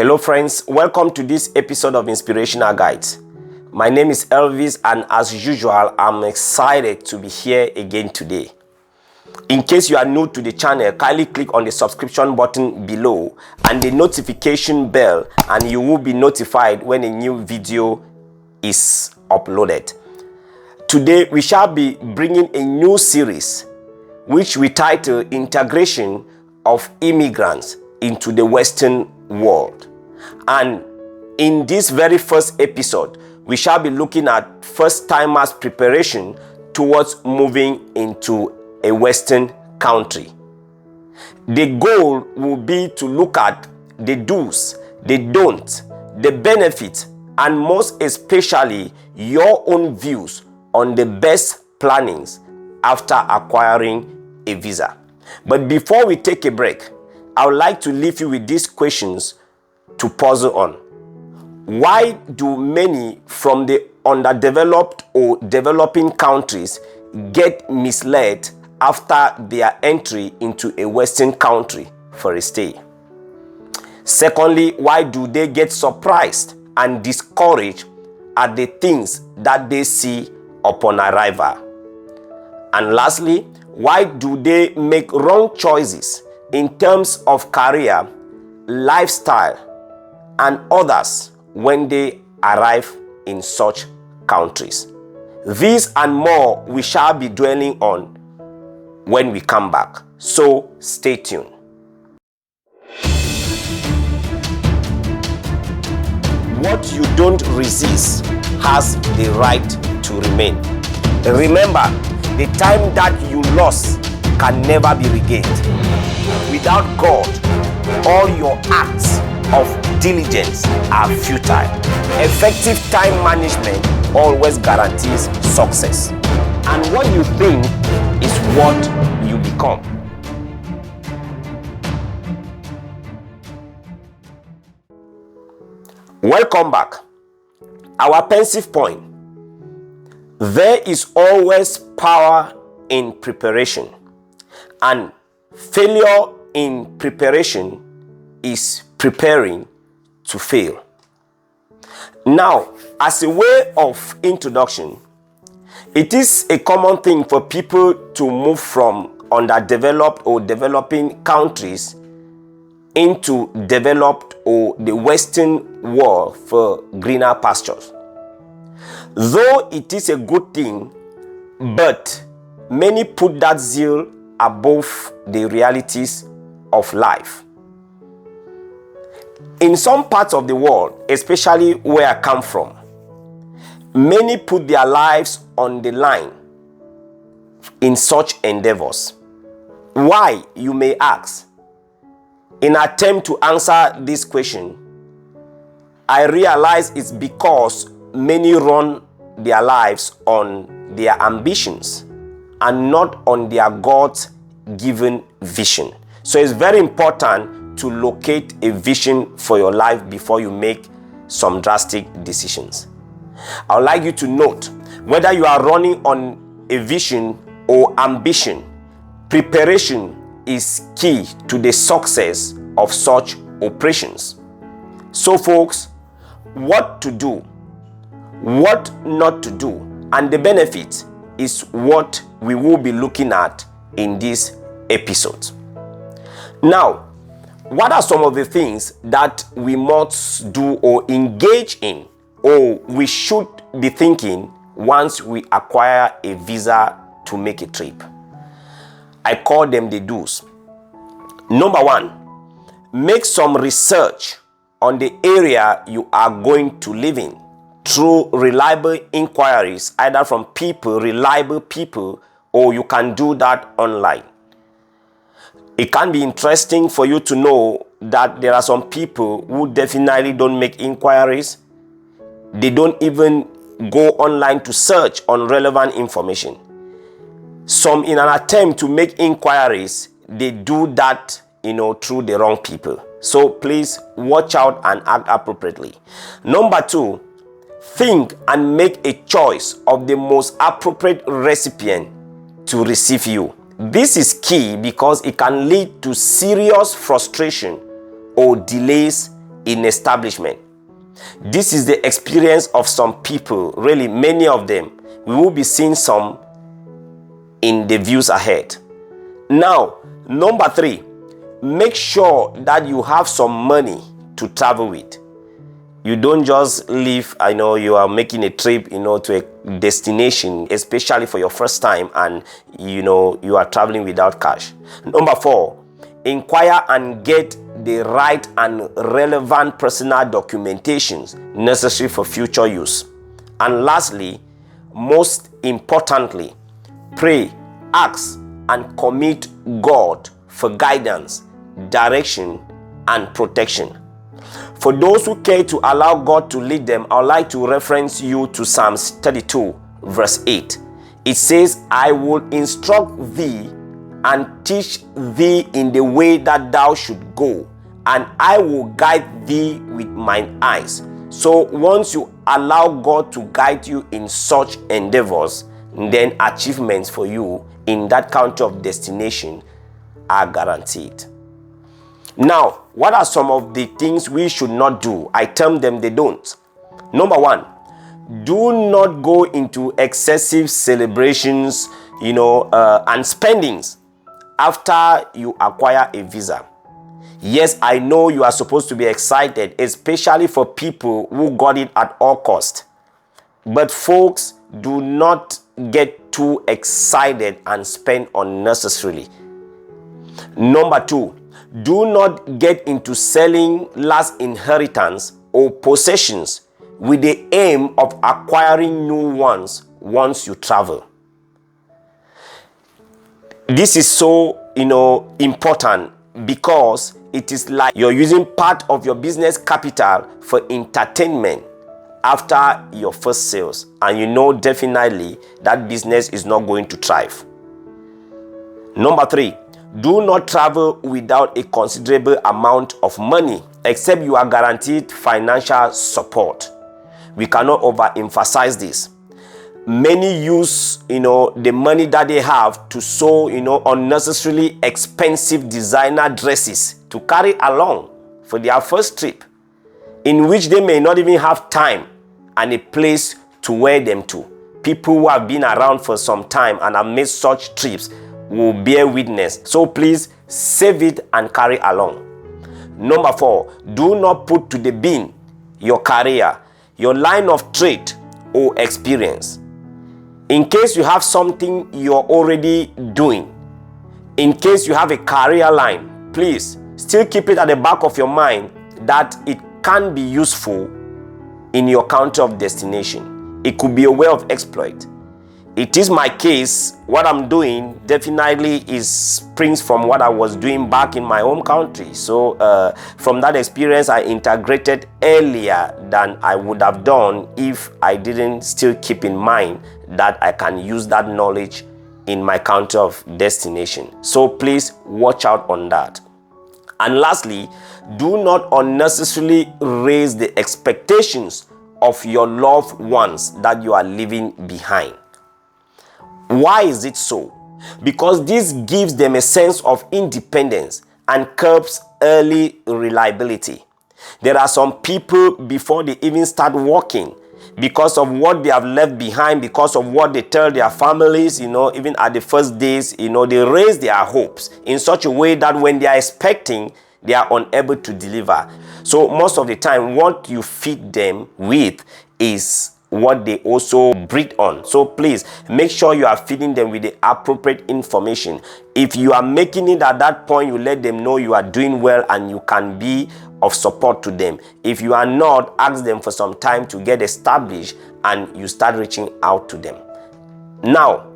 Hello friends, welcome to this episode of Inspirational Guides. My name is Elvis and as usual, I'm excited to be here again today. In case you are new to the channel, kindly click on the subscription button below and the notification bell and you will be notified when a new video is uploaded. Today we shall be bringing a new series which we title Integration of Immigrants into the Western World. And in this very first episode, we shall be looking at first-timers' preparation towards moving into a Western country. The goal will be to look at the do's, the don'ts, the benefits, and most especially your own views on the best plannings after acquiring a visa. But before we take a break, I would like to leave you with these questions to puzzle on. Why do many from the underdeveloped or developing countries get misled after their entry into a Western country for a stay? Secondly, why do they get surprised and discouraged at the things that they see upon arrival? And lastly, why do they make wrong choices in terms of career, lifestyle, and others when they arrive in such countries? These and more we shall be dwelling on when we come back. So stay tuned. What you don't resist has the right to remain. Remember, the time that you lost can never be regained. Without God, all your acts of diligence are futile. Effective time management always guarantees success. And what you think is what you become. Welcome back. Our pensive point. There is always power in preparation, and failure in preparation is preparing to fail. Now, as a way of introduction, it is a common thing for people to move from underdeveloped or developing countries into developed or the Western world for greener pastures. Though it is a good thing, but many put that zeal above the realities of life. In some parts of the world, especially where I come from, many put their lives on the line in such endeavors. Why, you may ask? In an attempt to answer this question, I realize it's because many run their lives on their ambitions and not on their God-given vision. So it's very important to locate a vision for your life before you make some drastic decisions. I would like you to note, whether you are running on a vision or ambition, preparation is key to the success of such operations. So folks, what to do, what not to do, and the benefit is what we will be looking at in this episode. Now, what are some of the things that we must do or engage in, or we should be thinking once we acquire a visa to make a trip? I call them the do's. Number one, make some research on the area you are going to live in through reliable inquiries, either from reliable people, or you can do that online. It can be interesting for you to know that there are some people who definitely don't make inquiries. They don't even go online to search on relevant information. Some, in an attempt to make inquiries, they do that, through the wrong people. So please watch out and act appropriately. Number two, think and make a choice of the most appropriate recipient to receive you. This is key because it can lead to serious frustration or delays in establishment. This is the experience of some people, really many of them. We will be seeing some in the views ahead. Now, number 3, make sure that you have some money to travel with. You don't just leave, I know you are making a trip, to a destination, especially for your first time, and you are traveling without cash. Number 4, inquire and get the right and relevant personal documentations necessary for future use. And lastly, most importantly, pray, ask, and commit God for guidance, direction, and protection. For those who care to allow God to lead them, I would like to reference you to Psalms 32, verse 8. It says, I will instruct thee and teach thee in the way that thou should go, and I will guide thee with mine eyes. So once you allow God to guide you in such endeavors, then achievements for you in that country of destination are guaranteed. Now, what are some of the things we should not do? I term them the don'ts. Number 1, do not go into excessive celebrations, and spendings after you acquire a visa. Yes, I know you are supposed to be excited, especially for people who got it at all cost. But folks, do not get too excited and spend unnecessarily. Number 2, do not get into selling last inheritance or possessions with the aim of acquiring new ones once you travel. This is so, important, because it is like you're using part of your business capital for entertainment after your first sales, and definitely that business is not going to thrive. Number 3, do not travel without a considerable amount of money, except you are guaranteed financial support. We cannot overemphasize this. Many use, the money that they have to sew, unnecessarily expensive designer dresses to carry along for their first trip, in which they may not even have time and a place to wear them to. People who have been around for some time and have made such trips will bear witness. So please save it and carry along. Number 4, do not put to the bin your career, your line of trade or experience. In case you have something you're already doing, in case you have a career line, please still keep it at the back of your mind that it can be useful in your country of destination. It could be a way of exploit. It is my case. What I'm doing definitely springs from what I was doing back in my home country. So from that experience, I integrated earlier than I would have done if I didn't still keep in mind that I can use that knowledge in my country of destination. So please watch out on that. And lastly, do not unnecessarily raise the expectations of your loved ones that you are leaving behind. Why is it so? Because this gives them a sense of independence and curbs early reliability. There are some people, before they even start working, because of what they have left behind, because of what they tell their families, even at the first days, they raise their hopes in such a way that when they are expecting, they are unable to deliver. So most of the time, what you feed them with is what they also breed on. So please make sure you are feeding them with the appropriate information. If you are making it at that point, you let them know you are doing well and you can be of support to them. If you are not, ask them for some time to get established and you start reaching out to them. Now,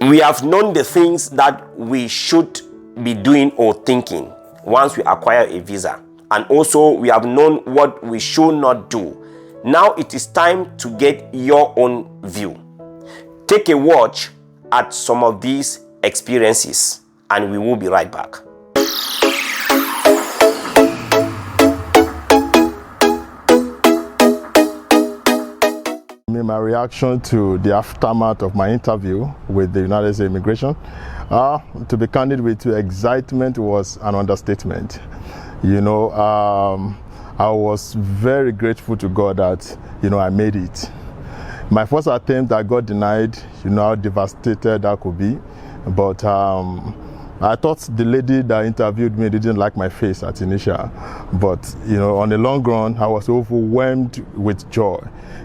we have known the things that we should be doing or thinking once we acquire a visa, and also we have known what we should not do. Now it is time to get your own view. Take a watch at some of these experiences and we will be right back. My reaction to the aftermath of my interview with the United States Immigration, to be candid with you, excitement was an understatement. You know, I was very grateful to God that, you know, I made it. My first attempt, I got denied. You know how devastated that could be. But I thought the lady that interviewed me didn't like my face at initial. But, you know, on the long run, I was overwhelmed with joy,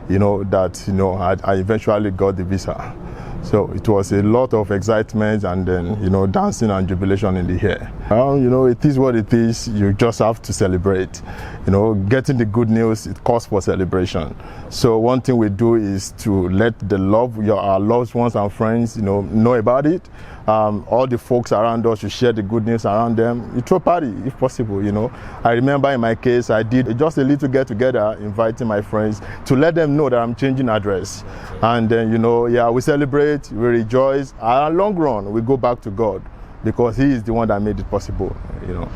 you know, that, you know, I eventually got the visa. So it was a lot of excitement and then, you know, dancing and jubilation in the air. You know, it is what it is. You just have to celebrate. You know, getting the good news, it calls for celebration. So one thing we do is to let our loved ones and friends, you know about it. All the folks around us, you share the good news around them. You throw a party if possible, you know. I remember in my case, I did just a little get together, inviting my friends to let them know that I'm changing address. And then, you know, yeah, we celebrate, we rejoice. Our long run, we go back to God because He is the one that made it possible, you know.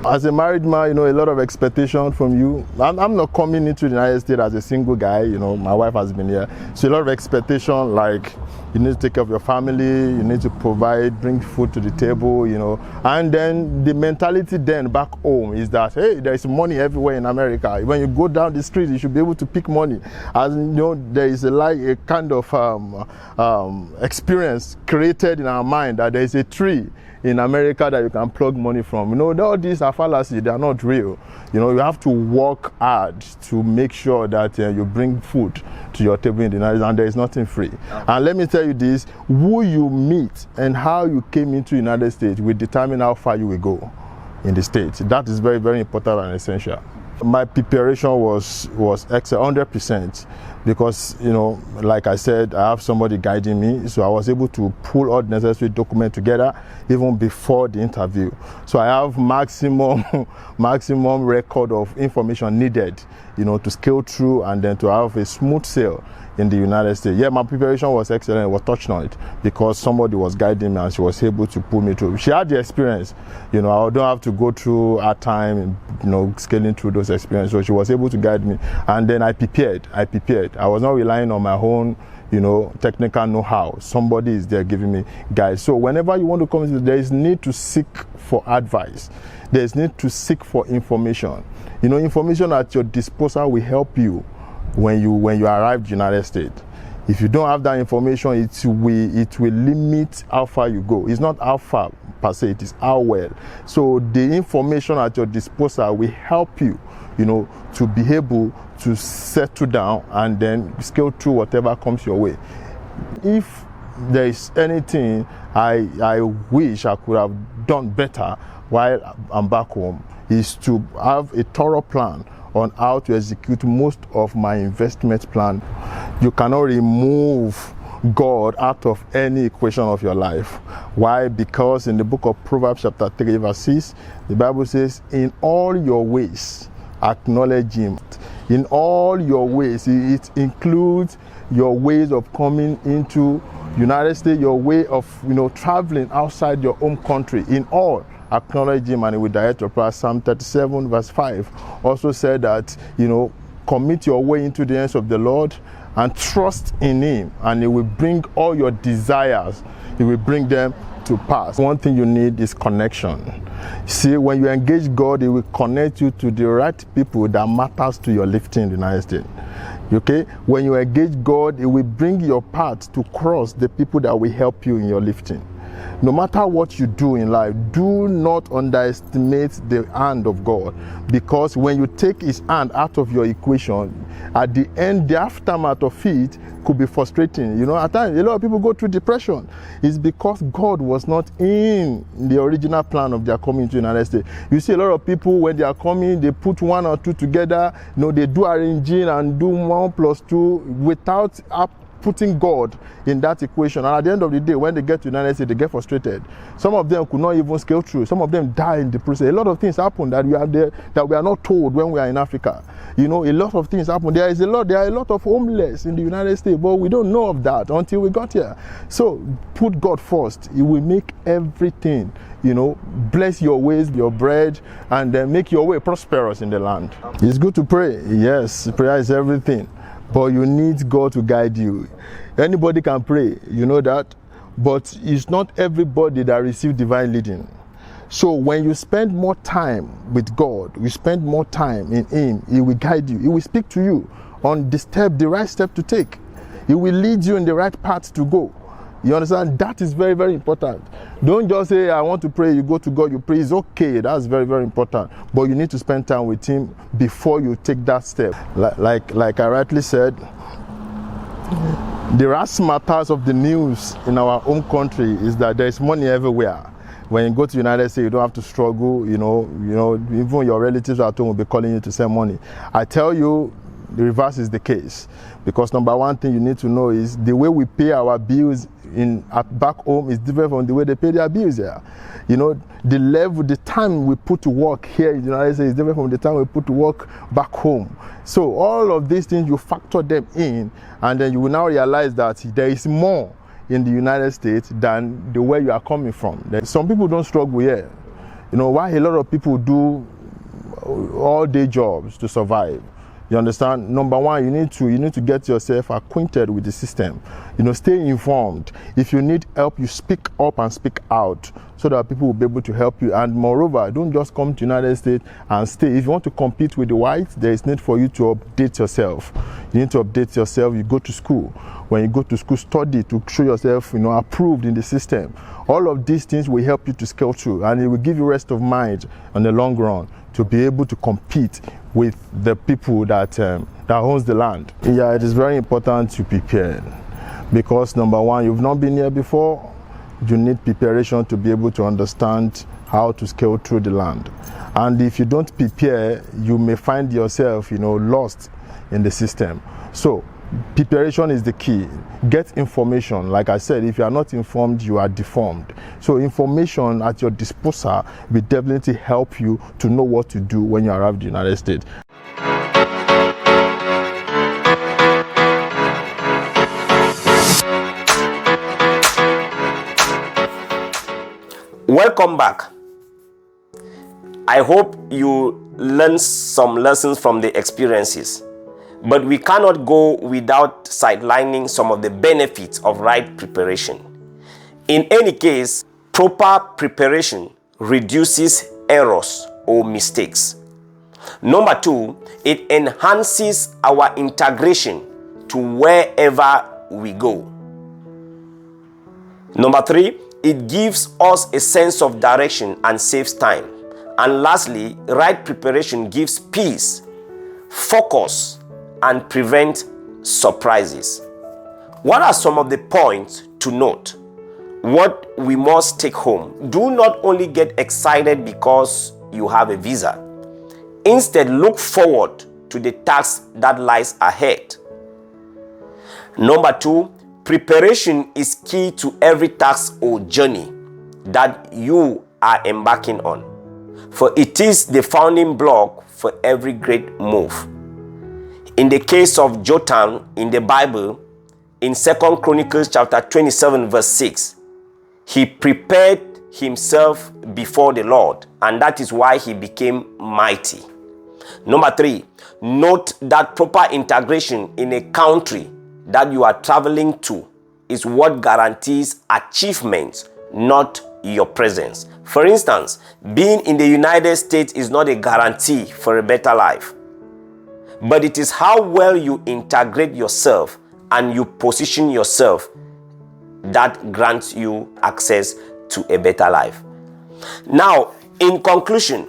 As a married man, you know, a lot of expectation from you. I'm not coming into the United States as a single guy, you know, my wife has been here. So a lot of expectation, like you need to take care of your family, you need to provide, bring food to the table, you know. And then the mentality then back home is that, hey, there is money everywhere in America. When you go down the street, you should be able to pick money. As you know, there is a kind of experience created in our mind that there is a tree in America that you can plug money from. You know, all these are fallacy, they are not real. You know, you have to work hard to make sure that you bring food to your table in the United States, and there is nothing free. And let me tell you this, who you meet and how you came into the United States will determine how far you will go in the States. That is very, very important and essential. My preparation was excellent, 100%, because, you know, like I said, I have somebody guiding me, so I was able to pull all the necessary documents together even before the interview. So I have maximum record of information needed, you know, to scale through and then to have a smooth sail in the United States. Yeah, my preparation was excellent. I was touched on it because somebody was guiding me and she was able to pull me through. She had the experience, you know, I don't have to go through our time, you know, scaling through those experiences. So she was able to guide me. And then I prepared. I was not relying on my own, you know, technical know-how. Somebody is there giving me guidance. So whenever you want to come into, there is need to seek for advice. There is need to seek for information. You know, information at your disposal will help you when you arrive in the United States. If you don't have that information, it will limit how far you go. It's not how far per se, it is how well. So the information at your disposal will help you, you know, to be able to settle down and then scale through whatever comes your way. If there is anything I wish I could have done better while I'm back home, is to have a thorough plan on how to execute most of my investment plan. You cannot remove God out of any equation of your life. Why? Because in the book of Proverbs chapter 3 verse 6, the Bible says, in all your ways acknowledge Him. In all your ways, it includes your ways of coming into United States, your way of, you know, traveling outside your home country. In all, acknowledge Him and He will direct your path. Psalm 37 verse 5 also said that, you know, commit your way into the hands of the Lord and trust in Him, and He will bring all your desires, He will bring them to pass. One thing you need is connection. See, when you engage God, He will connect you to the right people that matters to your lifting in the United States. Okay? When you engage God, He will bring your path to cross the people that will help you in your lifting. No matter what you do in life, do not underestimate the hand of God, because when you take His hand out of your equation, at the end, the aftermath of it could be frustrating. You know, at times, a lot of people go through depression. It's because God was not in the original plan of their coming to the United States. You see a lot of people, when they are coming, they put one or two together, you know, they do arranging and do 1 + 2 without putting God in that equation. And at the end of the day, when they get to the United States, they get frustrated. Some of them could not even scale through. Some of them die in the process. A lot of things happen that we are not told when we are in Africa. You know, a lot of things happen. There are a lot of homeless in the United States, but we don't know of that until we got here. So put God first. He will make everything, you know, bless your ways, your bread, and then make your way prosperous in the land. It's good to pray. Yes, prayer is everything. But you need God to guide you. Anybody can pray, you know that. But it's not everybody that receives divine leading. So when you spend more time with God, you spend more time in Him, He will guide you. He will speak to you on the right step to take. He will lead you in the right path to go. You understand? That is very, very important. Don't just say, I want to pray, you go to God, you pray. It's okay, that's very, very important. But you need to spend time with Him before you take that step. Like I rightly said, the razzmatazz of the news in our home country is that there is money everywhere. When you go to the United States, you don't have to struggle, even your relatives at home will be calling you to send money. I tell you, the reverse is the case. Because number one thing you need to know is the way we pay our bills back home is different from the way they pay their bills here. The time we put to work here in the United States is different from the time we put to work back home. So all of these things, you factor them in, and then you will now realize that there is more in the United States than the way you are coming from. Some people don't struggle here. Why a lot of people do all-day jobs to survive. You understand? Number one, you need to get yourself acquainted with the system. Stay informed. If you need help, you speak up and speak out so that people will be able to help you. And moreover, don't just come to the United States and stay. If you want to compete with the whites, there is need for you to update yourself. You need to update yourself. You go to school. When you go to school, study to show yourself, approved in the system. All of these things will help you to scale through, and it will give you rest of mind in the long run to be able to compete with the people that owns the land. Yeah, it is very important to prepare, because number one, you've not been here before. You need preparation to be able to understand how to scale through the land. And if you don't prepare, you may find yourself, lost in the system. So preparation is the key. Get information. Like I said, if you are not informed, you are deformed. So information at your disposal will definitely help you to know what to do when you arrive in the United States. Welcome back. I hope you learned some lessons from the experiences. But we cannot go without sidelining some of the benefits of right preparation. In any case, proper preparation reduces errors or mistakes. Number two, it enhances our integration to wherever we go. Number three, it gives us a sense of direction and saves time. And lastly, right preparation gives peace, focus, and prevent surprises. What are some of the points to note? What we must take home: do not only get excited because you have a visa. Instead, look forward to the task that lies ahead. Number two, preparation is key to every task or journey that you are embarking on, for it is the founding block for every great move. In the case of Jotham in the Bible, in 2 Chronicles chapter 27 verse 6, he prepared himself before the Lord, and that is why he became mighty. Number three, note that proper integration in a country that you are traveling to is what guarantees achievement, not your presence. For instance, being in the United States is not a guarantee for a better life. But it is how well you integrate yourself and you position yourself that grants you access to a better life. Now, in conclusion,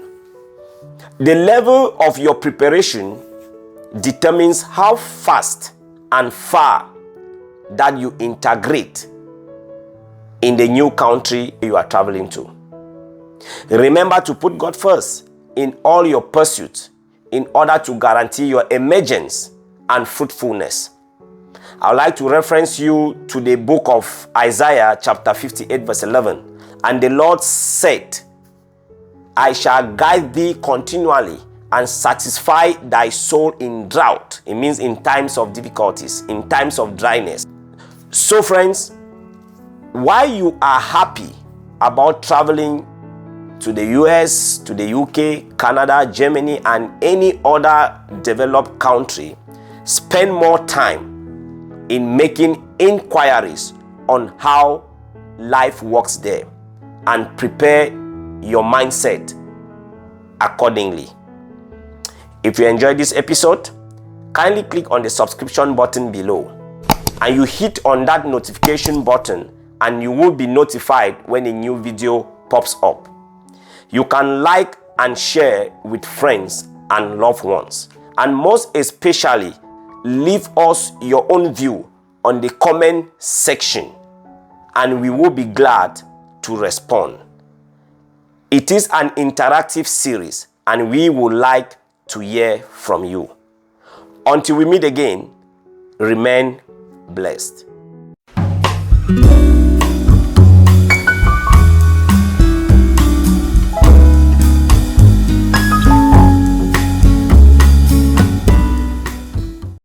the level of your preparation determines how fast and far that you integrate in the new country you are traveling to. Remember to put God first in all your pursuits in order to guarantee your emergence and fruitfulness. I would like to reference you to the book of Isaiah chapter 58 verse 11. And the Lord said, I shall guide thee continually and satisfy thy soul in drought. It means in times of difficulties, in times of dryness. So friends, while you are happy about traveling to the US, to the UK, Canada, Germany, and any other developed country, spend more time in making inquiries on how life works there and prepare your mindset accordingly. If you enjoyed this episode, kindly click on the subscription button below and you hit on that notification button and you will be notified when a new video pops up. You can like and share with friends and loved ones, and most especially leave us your own view on the comment section and we will be glad to respond. It is an interactive series and we would like to hear from you. Until we meet again, remain blessed.